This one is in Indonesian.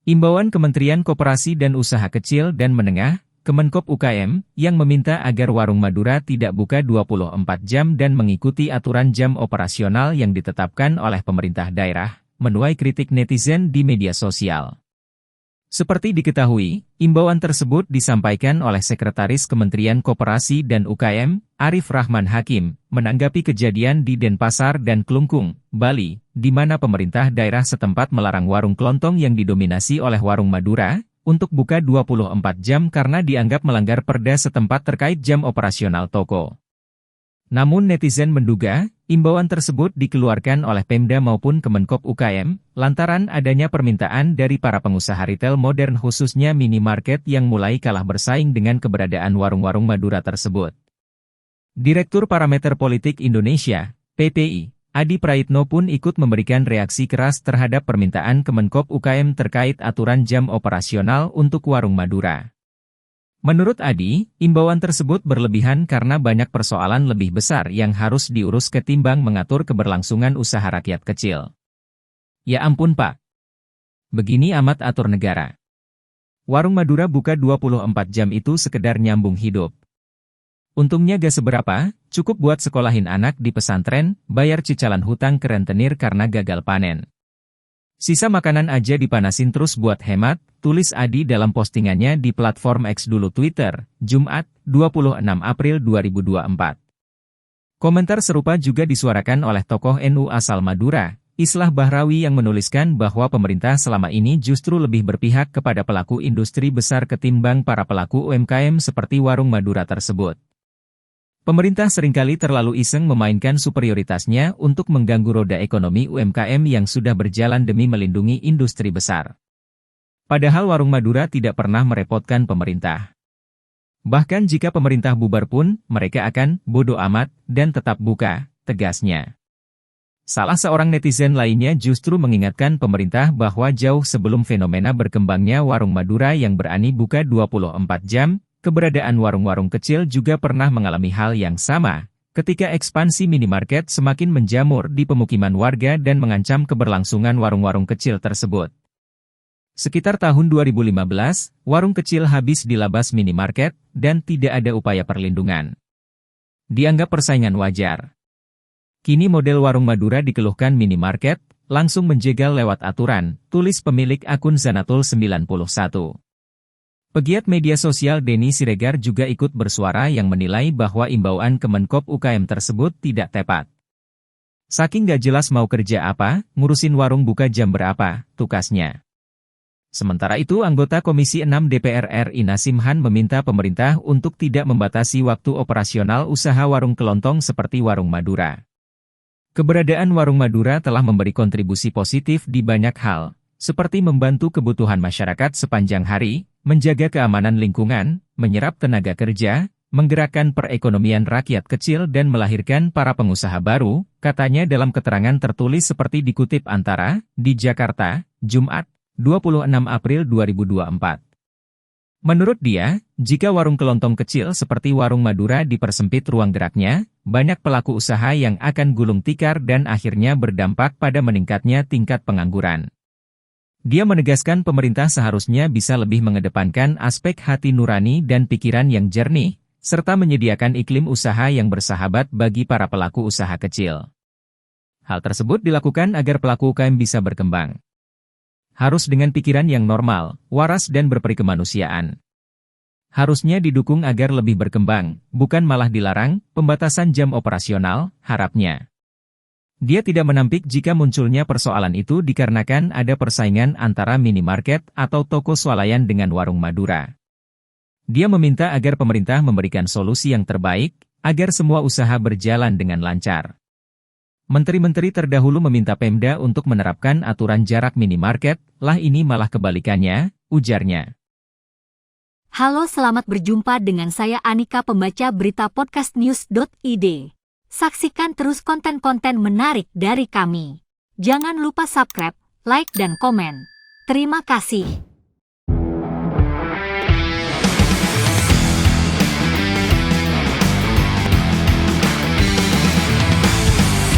Imbauan Kementerian Koperasi dan Usaha Kecil dan Menengah, Kemenkop UKM, yang meminta agar warung Madura tidak buka 24 jam dan mengikuti aturan jam operasional yang ditetapkan oleh pemerintah daerah, menuai kritik netizen di media sosial. Seperti diketahui, imbauan tersebut disampaikan oleh Sekretaris Kementerian Koperasi dan UKM, Arif Rahman Hakim, menanggapi kejadian di Denpasar dan Klungkung, Bali, di mana pemerintah daerah setempat melarang warung kelontong yang didominasi oleh warung Madura, untuk buka 24 jam karena dianggap melanggar perda setempat terkait jam operasional toko. Namun netizen menduga, imbauan tersebut dikeluarkan oleh Pemda maupun Kemenkop UKM, lantaran adanya permintaan dari para pengusaha retail modern khususnya minimarket yang mulai kalah bersaing dengan keberadaan warung-warung Madura tersebut. Direktur Parameter Politik Indonesia, PPI, Adi Praitno pun ikut memberikan reaksi keras terhadap permintaan Kemenkop UKM terkait aturan jam operasional untuk warung Madura. Menurut Adi, imbauan tersebut berlebihan karena banyak persoalan lebih besar yang harus diurus ketimbang mengatur keberlangsungan usaha rakyat kecil. Ya ampun Pak. Begini amat atur negara. Warung Madura buka 24 jam itu sekedar nyambung hidup. Untungnya gak seberapa, cukup buat sekolahin anak di pesantren, bayar cicilan hutang ke rentenir karena gagal panen. Sisa makanan aja dipanasin terus buat hemat, tulis Adi dalam postingannya di platform X dulu Twitter, Jumat, 26 April 2024. Komentar serupa juga disuarakan oleh tokoh NU asal Madura, Islah Bahrawi yang menuliskan bahwa pemerintah selama ini justru lebih berpihak kepada pelaku industri besar ketimbang para pelaku UMKM seperti warung Madura tersebut. Pemerintah seringkali terlalu iseng memainkan superioritasnya untuk mengganggu roda ekonomi UMKM yang sudah berjalan demi melindungi industri besar. Padahal warung Madura tidak pernah merepotkan pemerintah. Bahkan jika pemerintah bubar pun, mereka akan bodo amat dan tetap buka, tegasnya. Salah seorang netizen lainnya justru mengingatkan pemerintah bahwa jauh sebelum fenomena berkembangnya warung Madura yang berani buka 24 jam, keberadaan warung-warung kecil juga pernah mengalami hal yang sama, ketika ekspansi minimarket semakin menjamur di pemukiman warga dan mengancam keberlangsungan warung-warung kecil tersebut. Sekitar tahun 2015, warung kecil habis dilabas minimarket, dan tidak ada upaya perlindungan. Dianggap persaingan wajar. Kini model warung Madura dikeluhkan minimarket, langsung menjegal lewat aturan, tulis pemilik akun Zanatul 91. Pegiat media sosial Denny Siregar juga ikut bersuara yang menilai bahwa imbauan Kemenkop UKM tersebut tidak tepat. Saking gak jelas mau kerja apa, ngurusin warung buka jam berapa, tukasnya. Sementara itu anggota Komisi 6 DPR RI Nasim Han meminta pemerintah untuk tidak membatasi waktu operasional usaha warung kelontong seperti warung Madura. Keberadaan warung Madura telah memberi kontribusi positif di banyak hal, seperti membantu kebutuhan masyarakat sepanjang hari, menjaga keamanan lingkungan, menyerap tenaga kerja, menggerakkan perekonomian rakyat kecil dan melahirkan para pengusaha baru, katanya dalam keterangan tertulis seperti dikutip Antara, di Jakarta, Jumat, 26 April 2024. Menurut dia, jika warung kelontong kecil seperti warung Madura dipersempit ruang geraknya, banyak pelaku usaha yang akan gulung tikar dan akhirnya berdampak pada meningkatnya tingkat pengangguran. Dia menegaskan pemerintah seharusnya bisa lebih mengedepankan aspek hati nurani dan pikiran yang jernih, serta menyediakan iklim usaha yang bersahabat bagi para pelaku usaha kecil. Hal tersebut dilakukan agar pelaku UKM bisa berkembang. Harus dengan pikiran yang normal, waras dan berperikemanusiaan. Harusnya didukung agar lebih berkembang, bukan malah dilarang, pembatasan jam operasional, harapnya. Dia tidak menampik jika munculnya persoalan itu dikarenakan ada persaingan antara minimarket atau toko swalayan dengan warung Madura. Dia meminta agar pemerintah memberikan solusi yang terbaik, agar semua usaha berjalan dengan lancar. Menteri-menteri terdahulu meminta Pemda untuk menerapkan aturan jarak minimarket, lah ini malah kebalikannya, ujarnya. Halo, selamat berjumpa dengan saya Anika, pembaca berita podcastnews.id. Saksikan terus konten-konten menarik dari kami. Jangan lupa subscribe, like dan komen. Terima kasih.